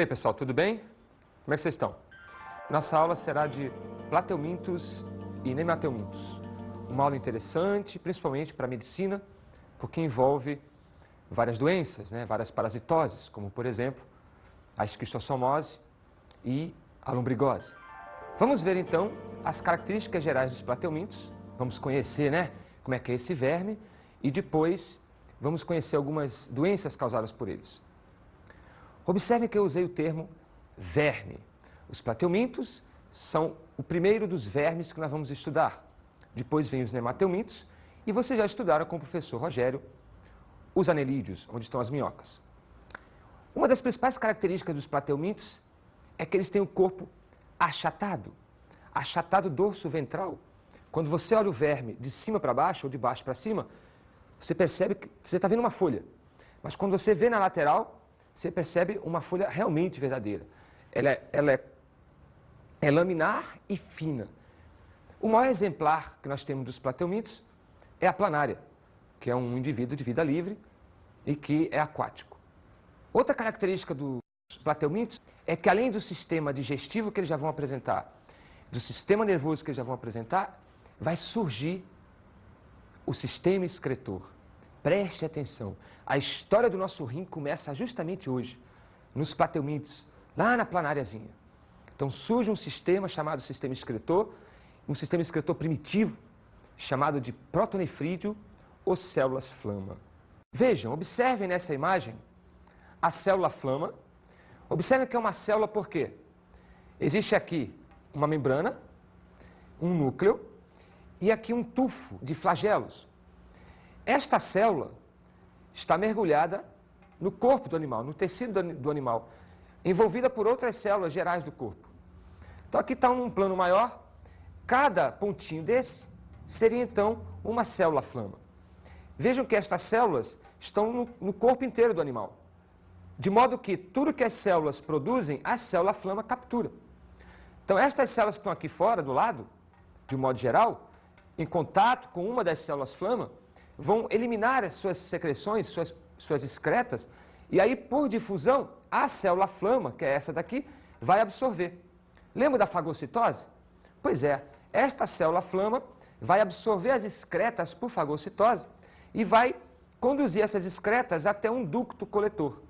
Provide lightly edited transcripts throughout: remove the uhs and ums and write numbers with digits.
E aí, pessoal, tudo bem? Como é que vocês estão? Nossa aula será de plateumintos e nemateumintos. Uma aula interessante, principalmente para a medicina, porque envolve várias doenças, várias parasitoses, como, por exemplo, a esquistossomose e a lombrigose. Vamos ver, então, as características gerais dos plateumintos. Vamos conhecer, como é que é esse verme e depois vamos conhecer algumas doenças causadas por eles. Observem que eu usei o termo verme. Os plateumintos são o primeiro dos vermes que nós vamos estudar. Depois vem os nemateumintos e vocês já estudaram com o professor Rogério os anelídeos, onde estão as minhocas. Uma das principais características dos plateumintos é que eles têm o corpo achatado dorso ventral. Quando você olha o verme de cima para baixo ou de baixo para cima, você percebe que você está vendo uma folha. Mas quando você vê na lateral, você percebe uma folha realmente verdadeira. Ela é laminar e fina. O maior exemplar que nós temos dos plateumintos é a planária, que é um indivíduo de vida livre e que é aquático. Outra característica dos plateumintos é que, além do sistema digestivo que eles já vão apresentar, do sistema nervoso que eles já vão apresentar, vai surgir o sistema excretor. Preste atenção, a história do nosso rim começa justamente hoje, nos plateumintos, lá na planáriazinha. Então surge um sistema chamado sistema excretor, um sistema excretor primitivo, chamado de protonefrídeo ou células flama. Vejam, observem nessa imagem a célula flama. Observem que é uma célula por quê? Existe aqui uma membrana, um núcleo e aqui um tufo de flagelos. Esta célula está mergulhada no corpo do animal, no tecido do animal, envolvida por outras células gerais do corpo. Então aqui está um plano maior, cada pontinho desse seria então uma célula flama. Vejam que estas células estão no corpo inteiro do animal, de modo que tudo que as células produzem, a célula flama captura. Então estas células que estão aqui fora, do lado, de um modo geral, em contato com uma das células flama, vão eliminar as suas secreções, suas excretas, e aí, por difusão, a célula flama, que é essa daqui, vai absorver. Lembra da fagocitose? Pois é, esta célula flama vai absorver as excretas por fagocitose e vai conduzir essas excretas até um ducto coletor.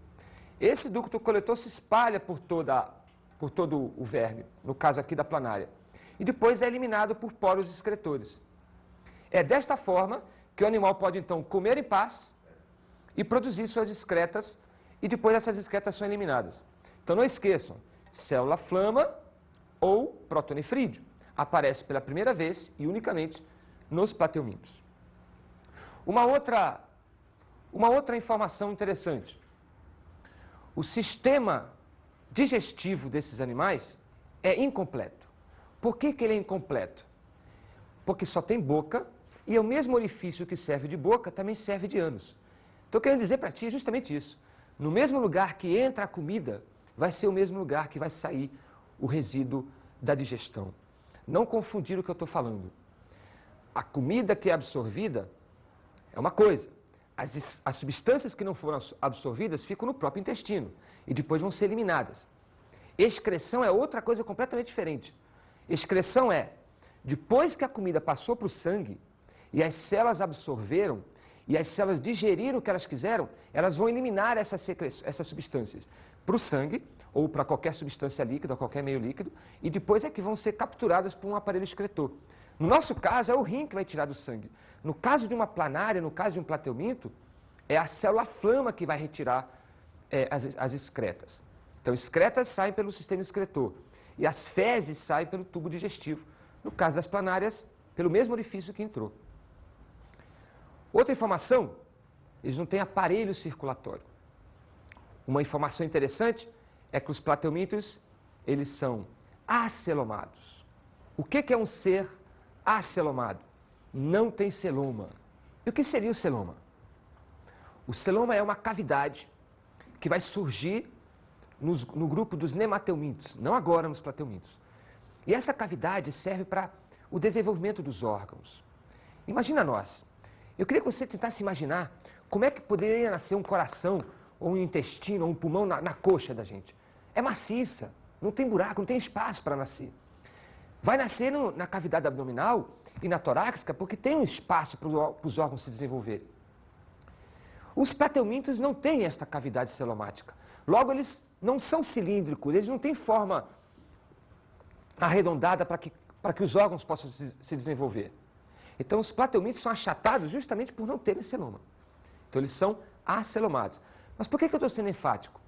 Esse ducto coletor se espalha por todo o verme, no caso aqui da planária, e depois é eliminado por poros excretores. É desta forma que o animal pode, então, comer em paz e produzir suas excretas, e depois essas excretas são eliminadas. Então, não esqueçam, célula flama ou protonefrídeo aparece pela primeira vez e unicamente nos plateumintos. Uma outra informação interessante. O sistema digestivo desses animais é incompleto. Por que ele é incompleto? Porque só tem boca, e o mesmo orifício que serve de boca também serve de ânus. Estou querendo dizer para ti justamente isso. No mesmo lugar que entra a comida, vai ser o mesmo lugar que vai sair o resíduo da digestão. Não confundir o que eu estou falando. A comida que é absorvida é uma coisa. As substâncias que não foram absorvidas ficam no próprio intestino e depois vão ser eliminadas. Excreção é outra coisa completamente diferente. Excreção é, depois que a comida passou para o sangue, e as células absorveram, e as células digeriram o que elas quiseram, elas vão eliminar essas substâncias para o sangue, ou para qualquer substância líquida, ou qualquer meio líquido, e depois é que vão ser capturadas por um aparelho excretor. No nosso caso, é o rim que vai tirar do sangue. No caso de uma planária, no caso de um plateuminto, é a célula flama que vai retirar as excretas. Então, excretas saem pelo sistema excretor, e as fezes saem pelo tubo digestivo. No caso das planárias, pelo mesmo orifício que entrou. Outra informação, eles não têm aparelho circulatório. Uma informação interessante é que os plateumintos, eles são acelomados. O que é um ser acelomado? Não tem celoma. E o que seria o celoma? O celoma é uma cavidade que vai surgir no grupo dos nemateumintos, não agora nos plateumintos. E essa cavidade serve para o desenvolvimento dos órgãos. Imagina nós. Eu queria que você tentasse imaginar como é que poderia nascer um coração, ou um intestino, ou um pulmão na coxa da gente. é maciça, não tem buraco, não tem espaço para nascer. Vai nascer na cavidade abdominal e na torácica porque tem um espaço para os órgãos se desenvolverem. Os plateumintos não têm esta cavidade celomática. Logo, eles não são cilíndricos, eles não têm forma arredondada para que os órgãos possam se desenvolver. Então, os plateumintos são achatados justamente por não terem celoma. Então, eles são acelomados. Mas por que eu estou sendo enfático?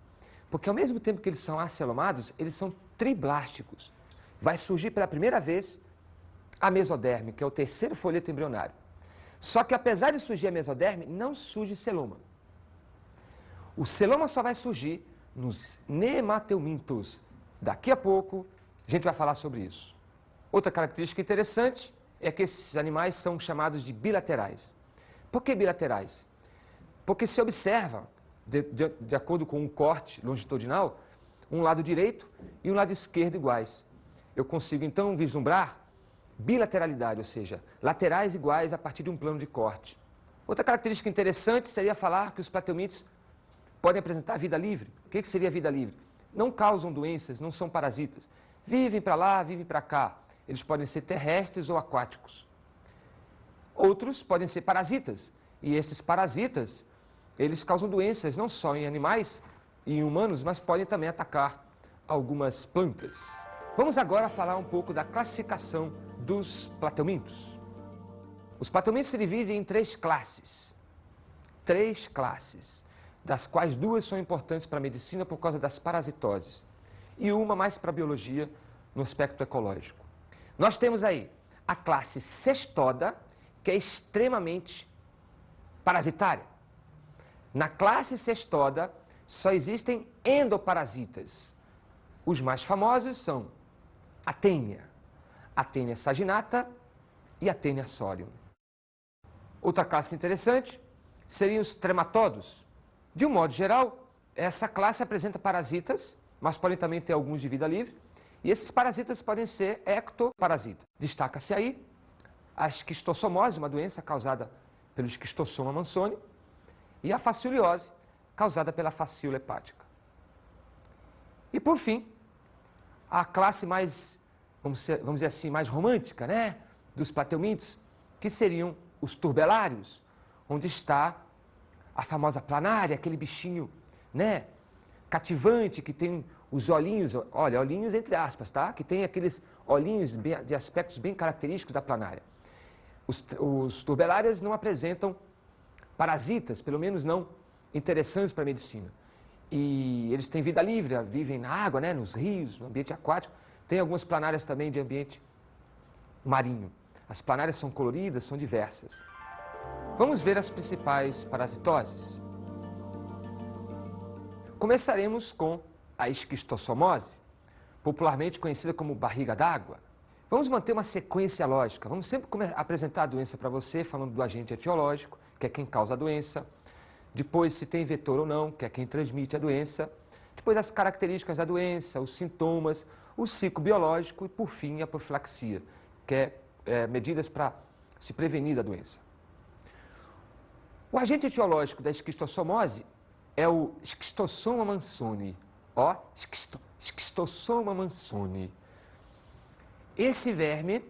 Porque ao mesmo tempo que eles são acelomados, eles são triblásticos. Vai surgir pela primeira vez a mesoderme, que é o terceiro folheto embrionário. Só que apesar de surgir a mesoderme, não surge celoma. O celoma só vai surgir nos nemateumintos. Daqui a pouco a gente vai falar sobre isso. Outra característica interessante é que esses animais são chamados de bilaterais. Por que bilaterais? Porque se observa, de acordo com um corte longitudinal, um lado direito e um lado esquerdo iguais. Eu consigo então vislumbrar bilateralidade, ou seja, laterais iguais a partir de um plano de corte. Outra característica interessante seria falar que os plateumintos podem apresentar vida livre. O que seria vida livre? Não causam doenças, não são parasitas. Vivem para lá, vivem para cá. Eles podem ser terrestres ou aquáticos. Outros podem ser parasitas. E esses parasitas, eles causam doenças não só em animais e em humanos, mas podem também atacar algumas plantas. Vamos agora falar um pouco da classificação dos plateumintos. Os plateumintos se dividem em três classes. Três classes, das quais duas são importantes para a medicina por causa das parasitoses. E uma mais para a biologia, no aspecto ecológico. Nós temos aí a classe cestoda, que é extremamente parasitária. Na classe cestoda, só existem endoparasitas. Os mais famosos são a tênia, a tênia saginata e a tênia solium. Outra classe interessante seriam os trematodos. De um modo geral, essa classe apresenta parasitas, mas podem também ter alguns de vida livre. E esses parasitas podem ser ectoparasitas. Destaca-se aí a esquistossomose, uma doença causada pelo Esquistossoma mansoni, e a fascioliose, causada pela fascíola hepática. E por fim, a classe mais, vamos dizer assim, mais romântica, né, dos plateumintos, que seriam os turbelários, onde está a famosa planária, aquele bichinho, né, cativante, que tem os olhinhos, olha, olhinhos entre aspas, tá? Que tem aqueles olhinhos de aspectos bem característicos da planária. Os turbelários não apresentam parasitas, pelo menos não interessantes para a medicina. E eles têm vida livre, vivem na água, né, nos rios, no ambiente aquático. Tem algumas planárias também de ambiente marinho. As planárias são coloridas, são diversas. Vamos ver as principais parasitoses. Começaremos com a esquistossomose, popularmente conhecida como barriga d'água. Vamos manter uma sequência lógica. Vamos sempre apresentar a doença para você, falando do agente etiológico, que é quem causa a doença. Depois, se tem vetor ou não, que é quem transmite a doença. Depois, as características da doença, os sintomas, o ciclo biológico e, por fim, a profilaxia, que é medidas para se prevenir da doença. O agente etiológico da esquistossomose é o Esquistossoma mansoni. Ó, Esquistossoma mansoni. Esse verme,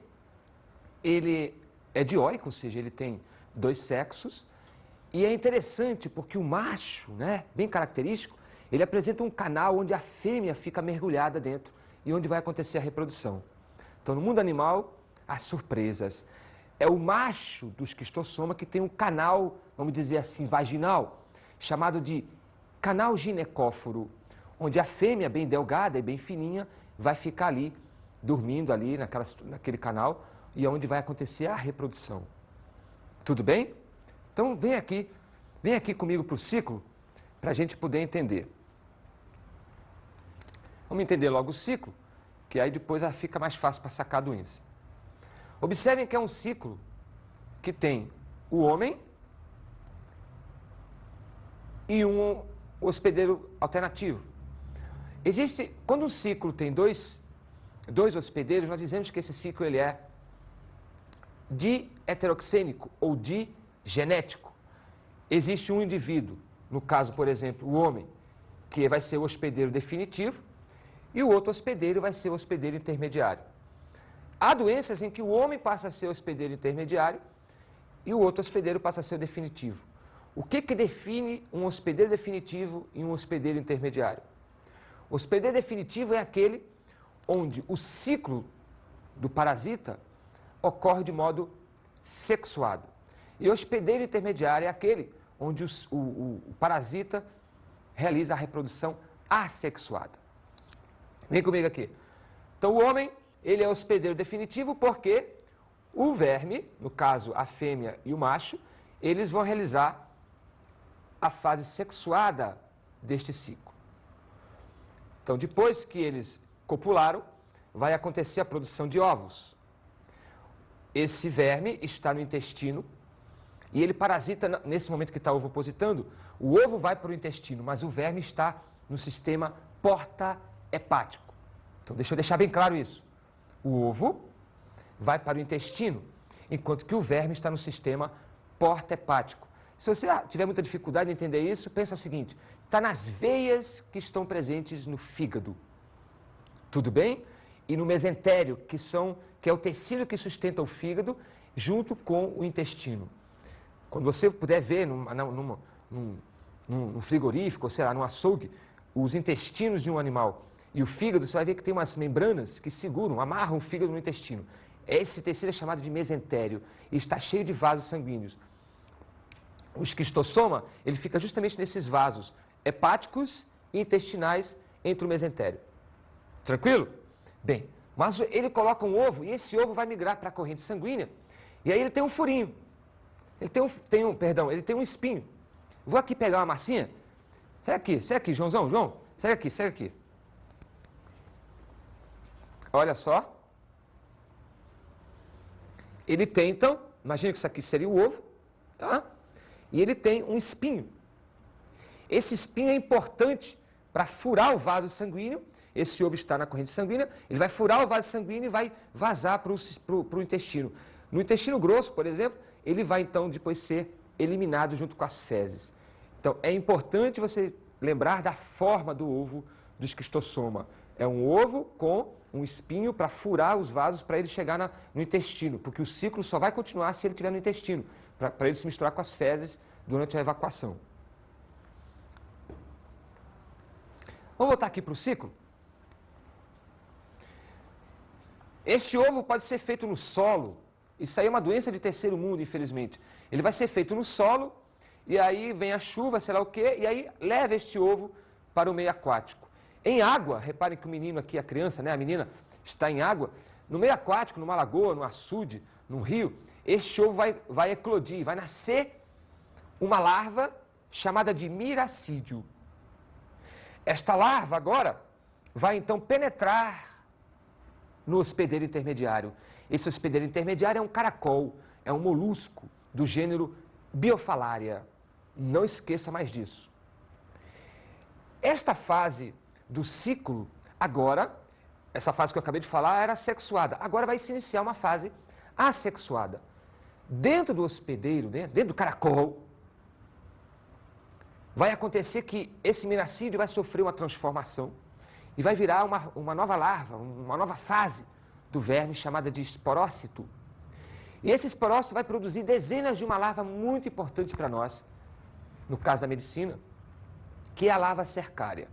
ele é dioico, ou seja, ele tem dois sexos. E é interessante porque o macho, né, bem característico, ele apresenta um canal onde a fêmea fica mergulhada dentro e onde vai acontecer a reprodução. Então, no mundo animal, há surpresas. É o macho do esquistossoma que tem um canal, vamos dizer assim, vaginal, chamado de canal ginecóforo, onde a fêmea, bem delgada e bem fininha, vai ficar ali, dormindo ali naquele canal, e é onde vai acontecer a reprodução. Tudo bem? Então, vem aqui comigo para o ciclo, para a gente poder entender. Vamos entender logo o ciclo, que aí depois fica mais fácil para sacar a doença. Observem que é um ciclo que tem o homem e um hospedeiro alternativo. Quando um ciclo tem dois hospedeiros, nós dizemos que esse ciclo ele é diheteroxênico ou digenético. Existe um indivíduo, no caso, por exemplo, o homem, que vai ser o hospedeiro definitivo, e o outro hospedeiro vai ser o hospedeiro intermediário. Há doenças em que o homem passa a ser o hospedeiro intermediário e o outro hospedeiro passa a ser o definitivo. O que define um hospedeiro definitivo e um hospedeiro intermediário? O hospedeiro definitivo é aquele onde o ciclo do parasita ocorre de modo sexuado. E o hospedeiro intermediário é aquele onde o parasita realiza a reprodução assexuada. Vem comigo aqui. Então o homem, ele é hospedeiro definitivo porque o verme, no caso a fêmea e o macho, eles vão realizar a fase sexuada deste ciclo. Então depois que eles copularam, vai acontecer a produção de ovos. Esse verme está no intestino e ele parasita nesse momento que está ovopositando. O ovo vai para o intestino, mas o verme está no sistema porta-hepático. Então deixa eu deixar bem claro isso. O ovo vai para o intestino, enquanto que o verme está no sistema porta-hepático. Se você tiver muita dificuldade em entender isso, pensa o seguinte: está nas veias que estão presentes no fígado. Tudo bem? E no mesentério, que é o tecido que sustenta o fígado, junto com o intestino. Quando você puder ver num frigorífico, ou sei lá, num açougue, os intestinos de um animal e o fígado, você vai ver que tem umas membranas que seguram, amarram o fígado no intestino. Esse tecido é chamado de mesentério e está cheio de vasos sanguíneos. O esquistossoma, ele fica justamente nesses vasos hepáticos e intestinais entre o mesentério. Tranquilo? Bem, mas ele coloca um ovo e esse ovo vai migrar para a corrente sanguínea e aí ele tem um furinho. Ele tem um espinho. Vou aqui pegar uma massinha. Segue aqui, Joãozão, João. Segue aqui. Olha só. Ele tem, então, imagina que isso aqui seria o ovo, tá? E ele tem um espinho. Esse espinho é importante para furar o vaso sanguíneo. Esse ovo está na corrente sanguínea, ele vai furar o vaso sanguíneo e vai vazar para o intestino. No intestino grosso, por exemplo, ele vai então depois ser eliminado junto com as fezes. Então é importante você lembrar da forma do ovo do esquistossoma. É um ovo com um espinho para furar os vasos para ele chegar no intestino, porque o ciclo só vai continuar se ele estiver no intestino, para ele se misturar com as fezes durante a evacuação. Vamos voltar aqui para o ciclo? Este ovo pode ser feito no solo. Isso aí é uma doença de terceiro mundo, infelizmente. Ele vai ser feito no solo, e aí vem a chuva, sei lá o quê, e aí leva este ovo para o meio aquático. Em água, reparem que o menino aqui, a criança, né, a menina, está em água. No meio aquático, numa lagoa, num açude, num rio, este ovo vai eclodir, vai nascer uma larva chamada de miracídio. Esta larva agora vai então penetrar no hospedeiro intermediário. Esse hospedeiro intermediário é um caracol, é um molusco do gênero Biophallaria. Não esqueça mais disso. Esta fase do ciclo, agora, essa fase que eu acabei de falar era sexuada. Agora vai se iniciar uma fase assexuada. Dentro do hospedeiro, dentro do caracol, vai acontecer que esse miracídio vai sofrer uma transformação e vai virar uma nova larva, uma nova fase do verme chamada de esporócito. E esse esporócito vai produzir dezenas de uma larva muito importante para nós, no caso da medicina, que é a larva cercária.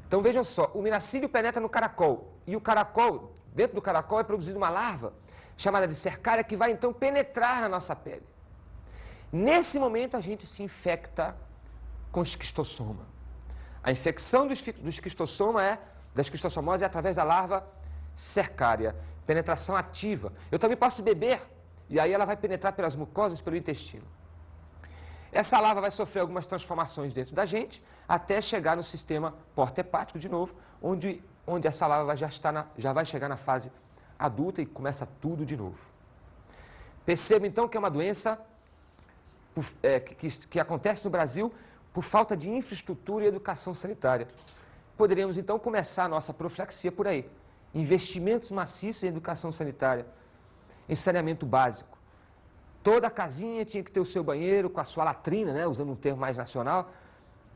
Então vejam só, o miracídio penetra no caracol, e o caracol, dentro do caracol é produzida uma larva chamada de cercária que vai então penetrar na nossa pele. Nesse momento a gente se infecta com esquistossoma. A infecção do esquistossoma da esquistossomose é através da larva cercária, penetração ativa. Eu também posso beber, e aí ela vai penetrar pelas mucosas, pelo intestino. Essa larva vai sofrer algumas transformações dentro da gente, até chegar no sistema porta-hepático de novo, onde essa larva já vai chegar na fase adulta e começa tudo de novo. Perceba então que é uma doença que acontece no Brasil por falta de infraestrutura e educação sanitária. Poderíamos então começar a nossa profilaxia por aí. Investimentos maciços em educação sanitária, em saneamento básico. Toda casinha tinha que ter o seu banheiro com a sua latrina, né, usando um termo mais nacional,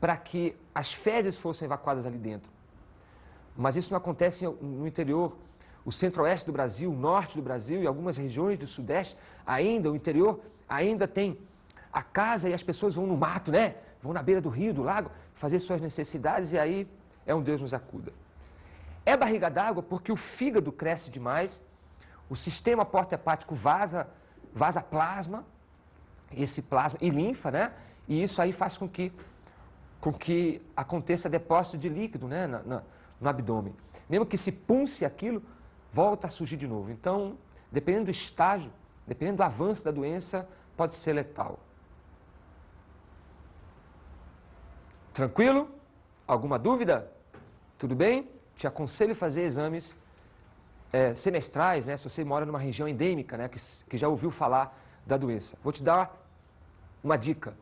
para que as fezes fossem evacuadas ali dentro. mas isso não acontece no interior. O centro-oeste do Brasil, o norte do Brasil e algumas regiões do sudeste, ainda, o interior, ainda tem a casa e as pessoas vão no mato, né? Vão na beira do rio, do lago, fazer suas necessidades e aí é um Deus nos acuda. É barriga d'água porque o fígado cresce demais, o sistema porta-hepático vaza plasma, esse plasma e linfa, né? E isso aí faz com que aconteça depósito de líquido, né? No abdômen. Mesmo que se punce aquilo, volta a surgir de novo. Então, dependendo do estágio, dependendo do avanço da doença, pode ser letal. Tranquilo? Alguma dúvida? Tudo bem? Te aconselho a fazer exames semestrais, né? Se você mora numa região endêmica, né? Que já ouviu falar da doença. Vou te dar uma dica.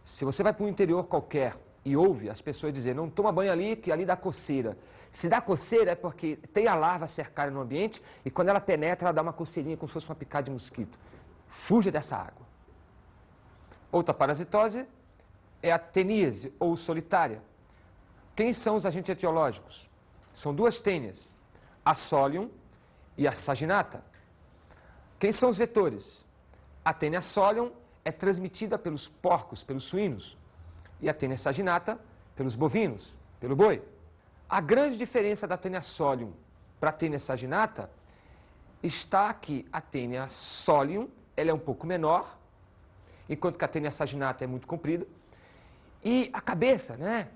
Se você vai para um interior qualquer e ouve as pessoas dizer, não toma banho ali, que ali dá coceira. Se dá coceira é porque tem a larva cercada no ambiente e quando ela penetra, ela dá uma coceirinha como se fosse uma picada de mosquito. Fuja dessa água. Outra parasitose é a teníase ou solitária. Quem são os agentes etiológicos? São duas tênias, a Solium e a Saginata. Quem são os vetores? A tênia Solium é transmitida pelos porcos, pelos suínos, e a tênia Saginata pelos bovinos, pelo boi. A grande diferença da tênia Solium para a tênia Saginata está que a tênia Solium ela é um pouco menor, enquanto que a tênia Saginata é muito comprida. E a cabeça, né?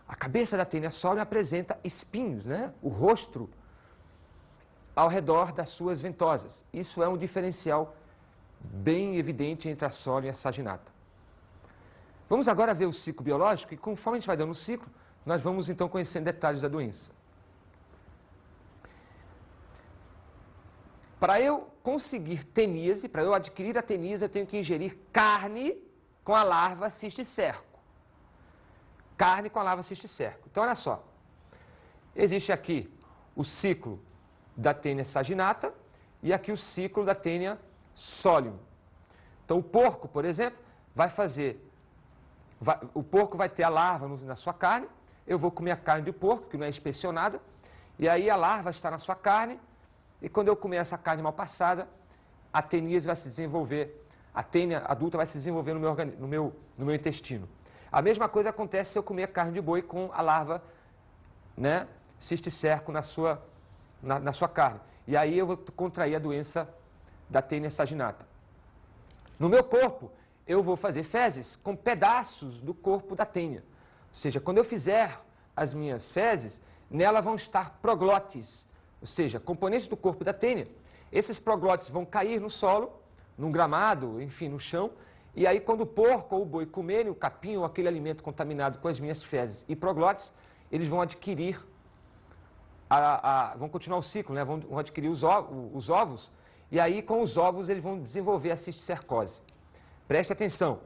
A cabeça da tênia Solium apresenta espinhos, né? O rostro ao redor das suas ventosas. Isso é um diferencial bem evidente entre a Solium e a Saginata. Vamos agora ver o ciclo biológico e conforme a gente vai dando o ciclo, nós vamos então conhecendo detalhes da doença. Para eu conseguir teníase, para eu adquirir a teníase, eu tenho que ingerir carne com a larva cisticerco. Carne com a larva cisticerco. Então, olha só. Existe aqui o ciclo da tênia Saginata e aqui o ciclo da tênia Solium. Então, o porco, por exemplo, o porco vai ter a larva na sua carne, eu vou comer a carne do porco, que não é inspecionada, e aí a larva está na sua carne, e quando eu comer essa carne mal passada, a teníase vai se desenvolver, a tênia adulta vai se desenvolver no meu intestino. A mesma coisa acontece se eu comer carne de boi com a larva, né, cisticerco na sua carne. E aí eu vou contrair a doença da tênia Saginata. No meu corpo, eu vou fazer fezes com pedaços do corpo da tênia. Ou seja, quando eu fizer as minhas fezes, nela vão estar proglotes, ou seja, componentes do corpo da tênia. Esses proglotes vão cair no solo, num gramado, enfim, no chão, e aí quando o porco ou o boi comerem o capim ou aquele alimento contaminado com as minhas fezes e proglotes, eles vão adquirir, vão continuar o ciclo, né? Vão adquirir os ovos, e aí com os ovos eles vão desenvolver a cisticercose. Preste atenção,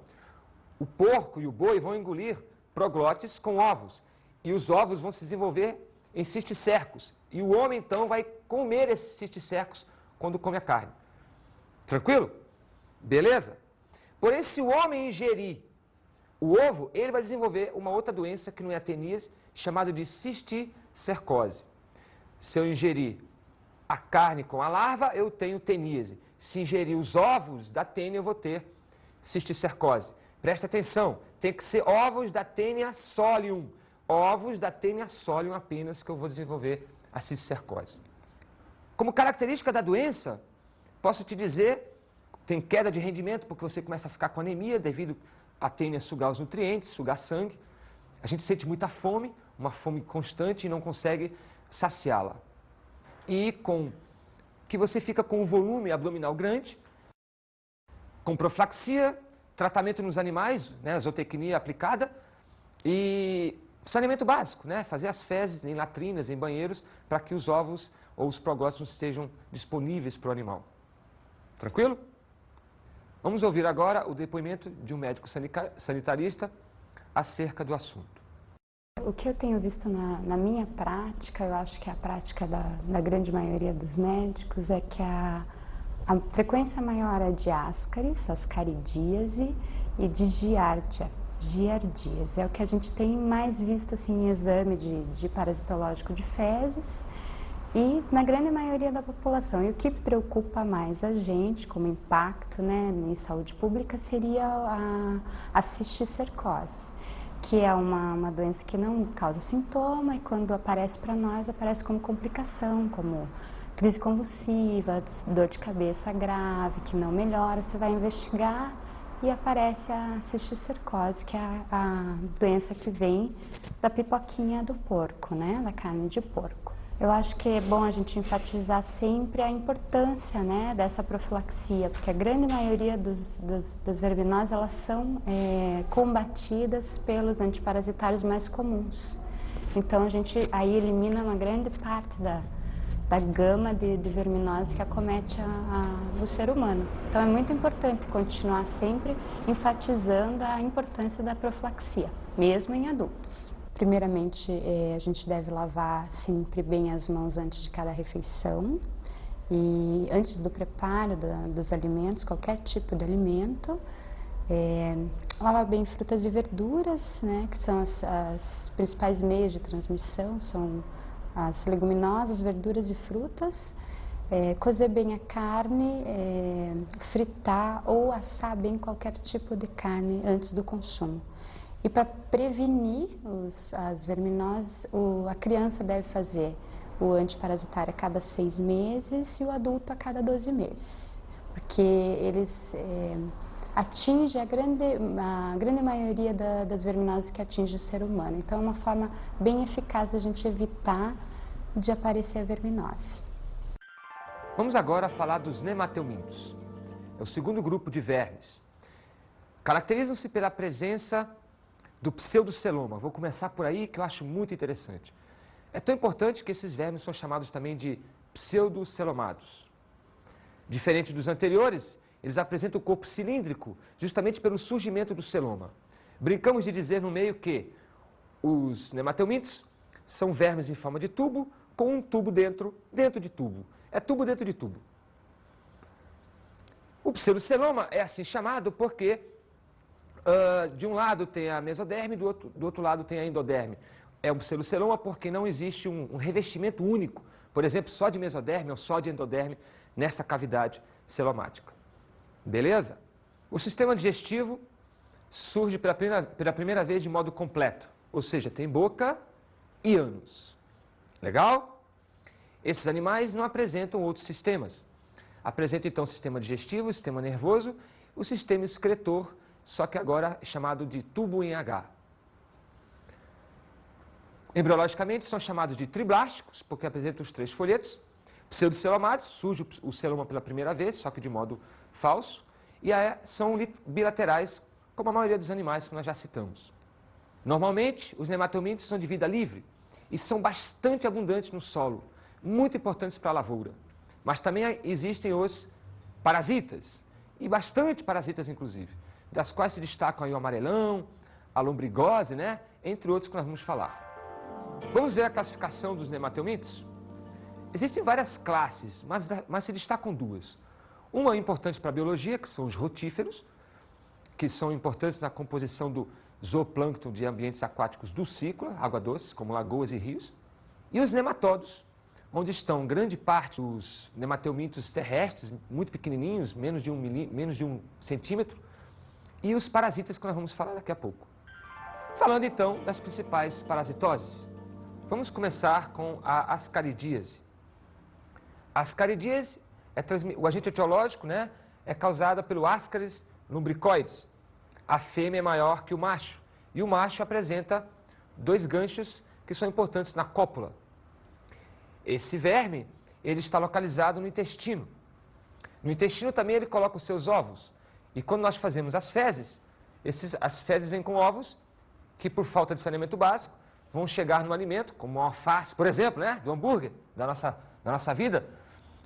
o porco e o boi vão engolir proglotes com ovos, e os ovos vão se desenvolver em cisticercos, e o homem então vai comer esses cisticercos quando come a carne. Tranquilo? Beleza? Porém, se o homem ingerir o ovo, ele vai desenvolver uma outra doença que não é a teníase, chamada de cisticercose. Se eu ingerir a carne com a larva, eu tenho teníase. Se ingerir os ovos da tênia, eu vou ter cisticercose. Presta atenção, tem que ser ovos da tênia Solium. Ovos da tênia Solium apenas que eu vou desenvolver a cisticercose. Como característica da doença, posso te dizer, tem queda de rendimento porque você começa a ficar com anemia devido à tênia sugar os nutrientes, sugar sangue. A gente sente muita fome, uma fome constante e não consegue saciá-la. E que você fica com um volume abdominal grande, com profilaxia, tratamento nos animais, né, zootecnia aplicada e saneamento básico, né, fazer as fezes em latrinas, em banheiros, para que os ovos ou os proglotes estejam disponíveis para o animal. Tranquilo? Vamos ouvir agora o depoimento de um médico sanitarista acerca do assunto. O que eu tenho visto na minha prática, eu acho que é a prática da grande maioria dos médicos, é que a frequência maior é de ascaris, ascaridíase e de giardia. Giardias. É o que a gente tem mais visto assim, em exame de parasitológico de fezes e na grande maioria da população. E o que preocupa mais a gente, como impacto, né, em saúde pública, seria a cisticercose, que é uma doença que não causa sintoma e quando aparece para nós, aparece como complicação, como crise convulsiva, dor de cabeça grave, que não melhora. Você vai investigar e aparece a cisticercose, que é a doença que vem da pipoquinha do porco, né, da carne de porco. Eu acho que é bom a gente enfatizar sempre a importância, né, dessa profilaxia, porque a grande maioria das verminoses, elas são combatidas pelos antiparasitários mais comuns. Então a gente aí elimina uma grande parte da gama de verminose que acomete o ser humano. Então é muito importante continuar sempre enfatizando a importância da profilaxia, mesmo em adultos. Primeiramente, a gente deve lavar sempre bem as mãos antes de cada refeição e antes do preparo dos alimentos, qualquer tipo de alimento. Lavar bem frutas e verduras, né, que são as principais meios de transmissão, são as leguminosas, verduras e frutas. Cozer bem a carne, fritar ou assar bem qualquer tipo de carne antes do consumo. E para prevenir as verminoses, a criança deve fazer o antiparasitário a cada 6 meses e o adulto a cada 12 meses, porque eles atingem a grande maioria das verminoses que atinge o ser humano. Então é uma forma bem eficaz da gente evitar de aparecer a verminose. Vamos agora falar dos nematelmintos. É o segundo grupo de vermes. Caracterizam-se pela presença do pseudoceloma. Vou começar por aí, que eu acho muito interessante. É tão importante que esses vermes são chamados também de pseudocelomados. Diferente dos anteriores, eles apresentam o corpo cilíndrico, justamente pelo surgimento do celoma. Brincamos de dizer no meio que os nematelmintos são vermes em forma de tubo, com um tubo dentro de tubo. É tubo dentro de tubo. O pseudoceloma é assim chamado porque de um lado tem a mesoderme, do outro lado tem a endoderme. É um pseudoceloma porque não existe um revestimento único, por exemplo, só de mesoderme ou só de endoderme nessa cavidade celomática. Beleza? O sistema digestivo surge pela primeira vez de modo completo, ou seja, tem boca e ânus. Legal? Esses animais não apresentam outros sistemas. Apresentam então o sistema digestivo, o sistema nervoso, o sistema excretor, só que agora é chamado de tubo em H. Embriologicamente são chamados de triblásticos, porque apresentam os 3 folhetos. Pseudocelomados, surge o celoma pela primeira vez, só que de modo falso. E são bilaterais, como a maioria dos animais que nós já citamos. Normalmente, os nematelmintos são de vida livre e são bastante abundantes no solo, muito importantes para a lavoura. Mas também existem os parasitas, e bastante parasitas inclusive, das quais se destacam aí o amarelão, a lombrigose, né? Entre outros que nós vamos falar. Vamos ver a classificação dos nematelmintos? Existem várias classes, mas se destacam 2. Uma é importante para a biologia, que são os rotíferos, que são importantes na composição do zooplâncton de ambientes aquáticos do ciclo, água doce, como lagoas e rios. E os nematóidos, onde estão grande parte dos nematelmintos terrestres, muito pequenininhos, menos de 1 centímetro, e os parasitas que nós vamos falar daqui a pouco. Falando então das principais parasitoses. Vamos começar com a ascaridíase. A ascaridíase, o agente etiológico, né, é causada pelo Ascaris lumbricoides. A fêmea é maior que o macho, e o macho apresenta 2 ganchos que são importantes na cópula. Esse verme, ele está localizado no intestino. No intestino também ele coloca os seus ovos. E quando nós fazemos as fezes, as fezes vêm com ovos que, por falta de saneamento básico, vão chegar no alimento, como uma alface, por exemplo, né, do hambúrguer da nossa vida.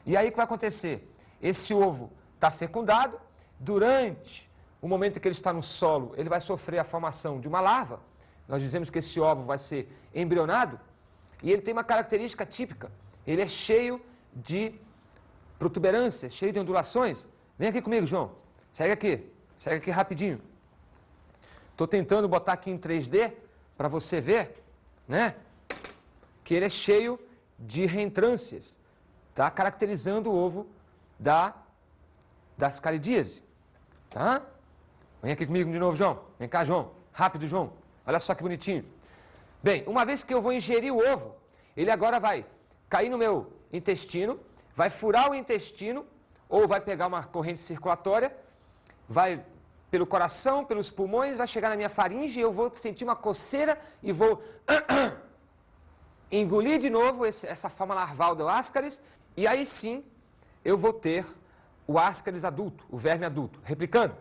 E aí o que vai acontecer? Esse ovo está fecundado, durante o momento em que ele está no solo, ele vai sofrer a formação de uma larva. Nós dizemos que esse ovo vai ser embrionado, e ele tem uma característica típica. Ele é cheio de protuberâncias, cheio de ondulações. Vem aqui comigo, João. Segue aqui rapidinho. Estou tentando botar aqui em 3D para você ver, né, que ele é cheio de reentrâncias, tá? Caracterizando o ovo das caridíase, tá? Vem aqui comigo de novo, João. Vem cá, João. Rápido, João. Olha só que bonitinho. Bem, uma vez que eu vou ingerir o ovo, ele agora vai cair no meu intestino, vai furar o intestino, ou vai pegar uma corrente circulatória, vai pelo coração, pelos pulmões, vai chegar na minha faringe, eu vou sentir uma coceira e vou engolir de novo essa forma larval do Ascaris, e aí sim eu vou ter o Ascaris adulto, o verme adulto, replicando.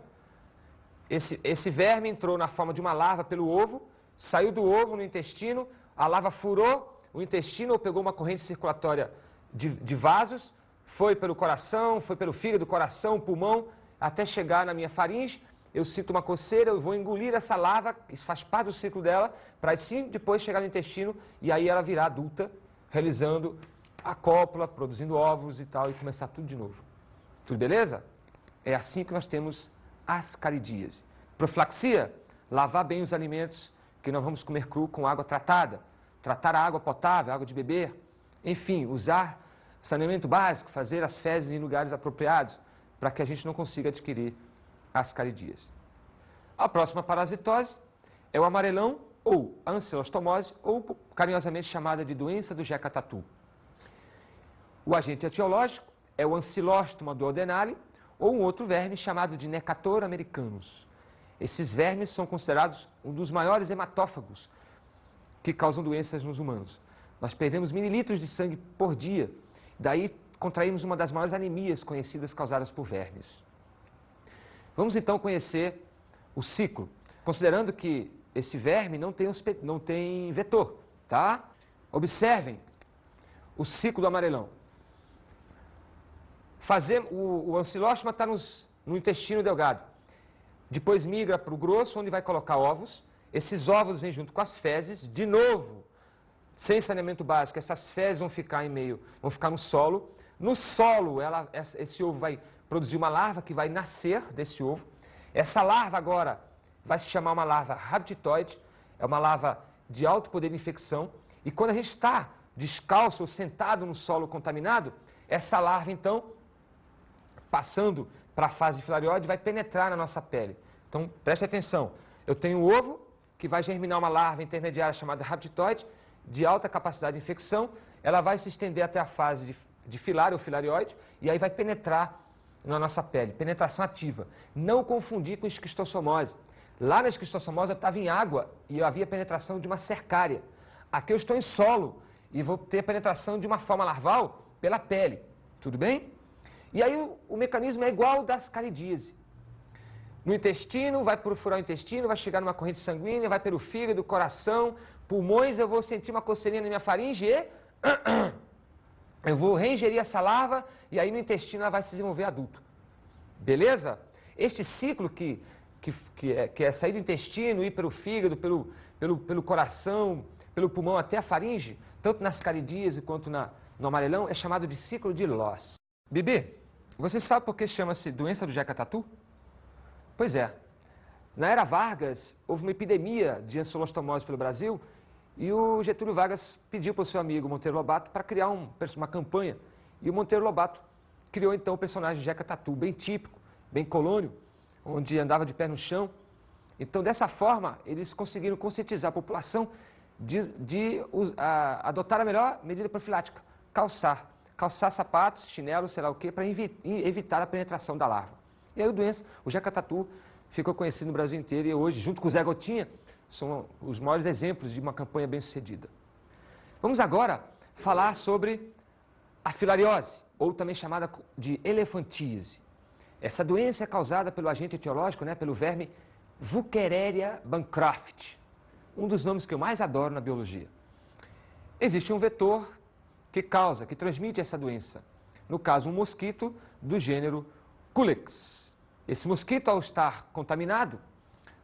Esse verme entrou na forma de uma larva pelo ovo, saiu do ovo no intestino, a larva furou o intestino ou pegou uma corrente circulatória de vasos, foi pelo coração, foi pelo fígado, coração, pulmão, até chegar na minha faringe. Eu sinto uma coceira, eu vou engolir essa larva, isso faz parte do ciclo dela, para sim depois chegar no intestino e aí ela virar adulta, realizando a cópula, produzindo ovos e tal, e começar tudo de novo. Tudo beleza? É assim que nós temos ascaridíase. Profilaxia, lavar bem os alimentos que nós vamos comer cru com água tratada, tratar a água potável, água de beber, enfim, usar saneamento básico, fazer as fezes em lugares apropriados, para que a gente não consiga adquirir ascaridíase. A próxima parasitose é o amarelão ou a ancilostomose, ou carinhosamente chamada de doença do Jeca Tatu. O agente etiológico é o Ancylostoma duodenale ou um outro verme chamado de Necator americanus. Esses vermes são considerados um dos maiores hematófagos que causam doenças nos humanos. Nós perdemos mililitros de sangue por dia, daí contraímos uma das maiores anemias conhecidas causadas por vermes. Vamos então conhecer o ciclo, considerando que esse verme não tem vetor, tá? Observem o ciclo do amarelão. O ancilóstoma está no intestino delgado. Depois migra para o grosso, onde vai colocar ovos. Esses ovos vêm junto com as fezes. De novo, sem saneamento básico, essas fezes vão ficar no solo. No solo, esse ovo vai produzir uma larva que vai nascer desse ovo. Essa larva agora vai se chamar uma larva rabditoide. É uma larva de alto poder de infecção. E quando a gente está descalço ou sentado no solo contaminado, essa larva, então, passando para a fase de filariose, vai penetrar na nossa pele. Então, preste atenção. Eu tenho o ovo, que vai germinar uma larva intermediária chamada rabditoide, de alta capacidade de infecção. Ela vai se estender até a fase de filário ou filarioide, e aí vai penetrar na nossa pele. Penetração ativa. Não confundir com esquistossomose. Lá na esquistossomose eu estava em água e havia penetração de uma cercária. Aqui eu estou em solo e vou ter a penetração de uma forma larval pela pele. Tudo bem? E aí o mecanismo é igual ao da ascaridíase. No intestino, vai furar o intestino, vai chegar numa corrente sanguínea, vai pelo fígado, coração, pulmões, eu vou sentir uma coceirinha na minha faringe e eu vou reingerir essa larva e aí no intestino ela vai se desenvolver adulto. Beleza? Este ciclo que é sair do intestino, ir pelo fígado, pelo coração, pelo pulmão até a faringe, tanto na ascaridíase quanto no amarelão, é chamado de ciclo de Loss. Bibi, você sabe por que chama-se doença do Jeca Tatu? Pois é. Na era Vargas, houve uma epidemia de ancilostomose pelo Brasil e o Getúlio Vargas pediu para o seu amigo Monteiro Lobato para criar uma campanha. E o Monteiro Lobato criou então o personagem Jeca Tatu, bem típico, bem colônio, onde andava de pé no chão. Então, dessa forma, eles conseguiram conscientizar a população de adotar a melhor medida profilática, calçar sapatos, chinelos, sei lá o quê, para evitar a penetração da larva. E aí o Jeca Tatu ficou conhecido no Brasil inteiro e hoje, junto com o Zé Gotinha, são os maiores exemplos de uma campanha bem-sucedida. Vamos agora falar sobre a filariose, ou também chamada de elefantíase. Essa doença é causada pelo agente etiológico, pelo verme Wuchereria bancroft, um dos nomes que eu mais adoro na biologia. Existe um vetor que transmite essa doença. No caso, um mosquito do gênero Culex. Esse mosquito, ao estar contaminado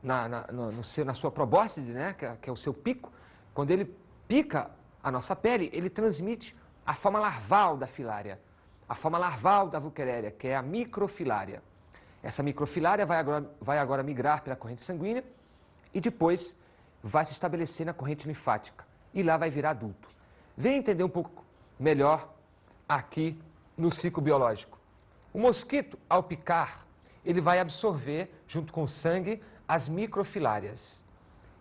na sua probóscide, que é o seu pico, quando ele pica a nossa pele, ele transmite a forma larval da filária, a forma larval da Wuchereria, que é a microfilária. Essa microfilária vai agora migrar pela corrente sanguínea e depois vai se estabelecer na corrente linfática e lá vai virar adulto. Venha entender um pouco melhor aqui no ciclo biológico. O mosquito, ao picar, ele vai absorver, junto com o sangue, as microfilárias.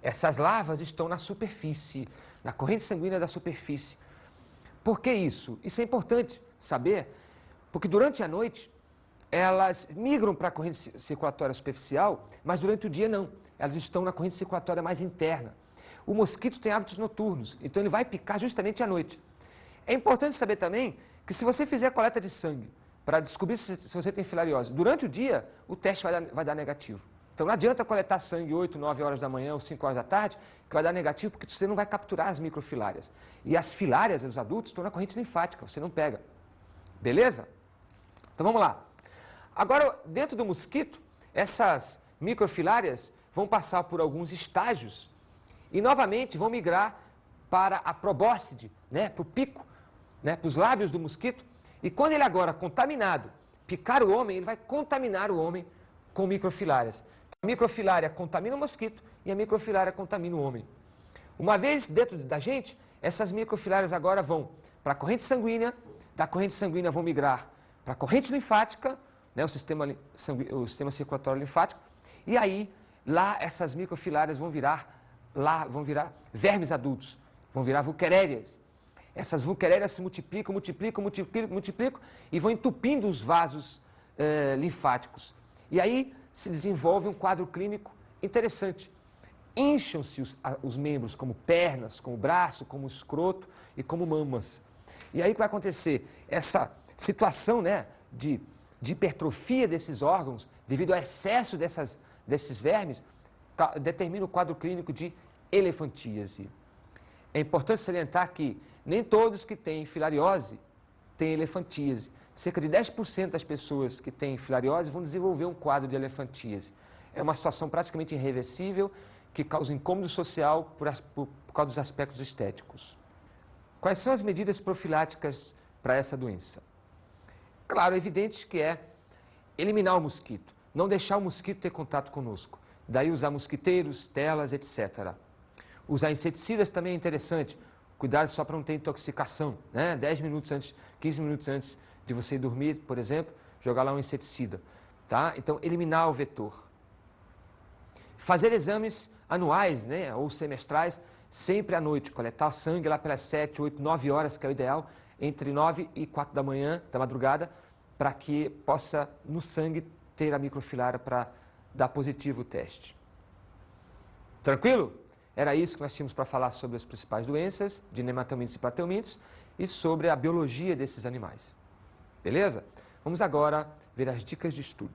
Essas larvas estão na superfície, na corrente sanguínea da superfície. Por que isso? Isso é importante saber, porque durante a noite elas migram para a corrente circulatória superficial, mas durante o dia não. Elas estão na corrente circulatória mais interna. O mosquito tem hábitos noturnos, então ele vai picar justamente à noite. É importante saber também que se você fizer coleta de sangue para descobrir se você tem filariose, durante o dia o teste vai dar negativo. Então não adianta coletar sangue 8, 9 horas da manhã ou 5 horas da tarde, que vai dar negativo porque você não vai capturar as microfilárias. E as filárias, os adultos, estão na corrente linfática, você não pega. Beleza? Então vamos lá. Agora, dentro do mosquito, essas microfilárias vão passar por alguns estágios e novamente vão migrar para a probóscide, né, para o pico, né, para os lábios do mosquito. E quando ele agora, contaminado, picar o homem, ele vai contaminar o homem com microfilárias. A microfilária contamina o mosquito e a microfilária contamina o homem. Uma vez dentro da gente, essas microfilárias agora vão para a corrente sanguínea, da corrente sanguínea vão migrar para a corrente linfática, né, o sistema circulatório linfático, e aí lá essas microfilárias vão virar vermes adultos, vão virar vulquerérias. Essas vulquerérias se multiplicam e vão entupindo os vasos linfáticos. E aí se desenvolve um quadro clínico interessante. Incham-se os membros, como pernas, como braço, como escroto e como mamas. E aí o que vai acontecer? Essa situação, né, de hipertrofia desses órgãos, devido ao excesso desses vermes, determina o quadro clínico de elefantíase. É importante salientar que nem todos que têm filariose têm elefantíase. Cerca de 10% das pessoas que têm filariose vão desenvolver um quadro de elefantíase. É uma situação praticamente irreversível que causa incômodo social por causa dos aspectos estéticos. Quais são as medidas profiláticas para essa doença? Claro, é evidente que é eliminar o mosquito, não deixar o mosquito ter contato conosco. Daí usar mosquiteiros, telas, etc. Usar inseticidas também é interessante. Cuidado só para não ter intoxicação, né? 10 minutos antes, 15 minutos antes de você ir dormir, por exemplo, jogar lá um inseticida. Tá? Então, eliminar o vetor. Fazer exames anuais, né, ou semestrais, sempre à noite. Coletar sangue lá pelas 7, 8, 9 horas, que é o ideal, entre 9 e 4 da manhã, da madrugada, para que possa, no sangue, ter a microfilária para dar positivo o teste. Tranquilo? Era isso que nós tínhamos para falar sobre as principais doenças de nematelmintos e platelmintos e sobre a biologia desses animais. Beleza? Vamos agora ver as dicas de estudo.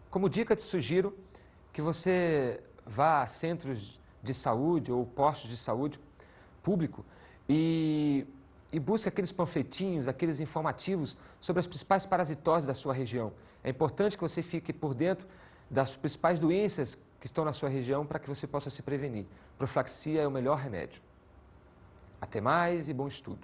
Como dica, te sugiro que você vá a centros de saúde ou postos de saúde público e busque aqueles panfletinhos, aqueles informativos sobre as principais parasitoses da sua região. É importante que você fique por dentro das principais doenças que estão na sua região para que você possa se prevenir. Profilaxia é o melhor remédio. Até mais e bom estudo.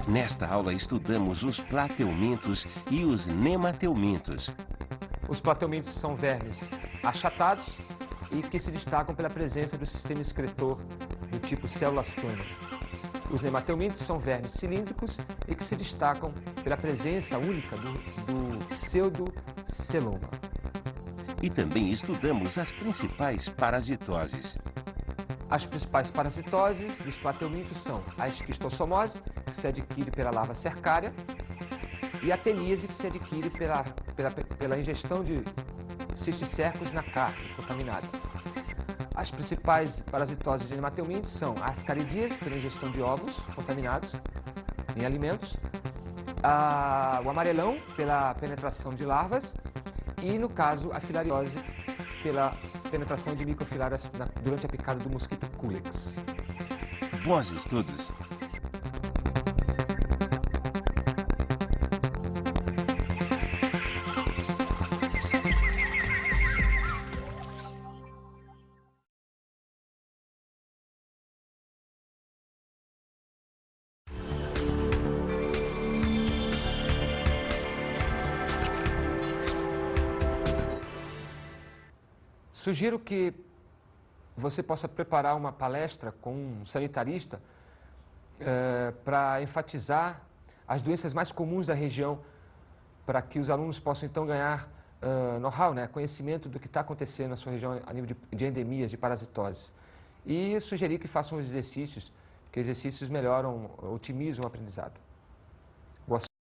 Nesta aula estudamos os platelmintos e os nematelmintos. Os platelmintos são vermes achatados e que se destacam pela presença do sistema excretor do tipo células flama. Os nematelmintos são vermes cilíndricos e que se destacam pela presença única do pseudoceloma. E também estudamos as principais parasitoses. As principais parasitoses dos platelmintos são a esquistossomose, que se adquire pela larva cercária, e a teníase, que se adquire pela ingestão de cisticercos na carne contaminada. As principais parasitoses de nematelmintos são a ascaridíase, pela ingestão de ovos contaminados em alimentos, o amarelão, pela penetração de larvas, e, no caso, a filariose, pela penetração de microfilárias durante a picada do mosquito Culex. Bons estudos! Sugiro que você possa preparar uma palestra com um sanitarista para enfatizar as doenças mais comuns da região, para que os alunos possam então ganhar know-how, né, conhecimento do que está acontecendo na sua região a nível de endemias, de parasitoses. E sugerir que façam os exercícios, que exercícios melhoram, otimizam o aprendizado.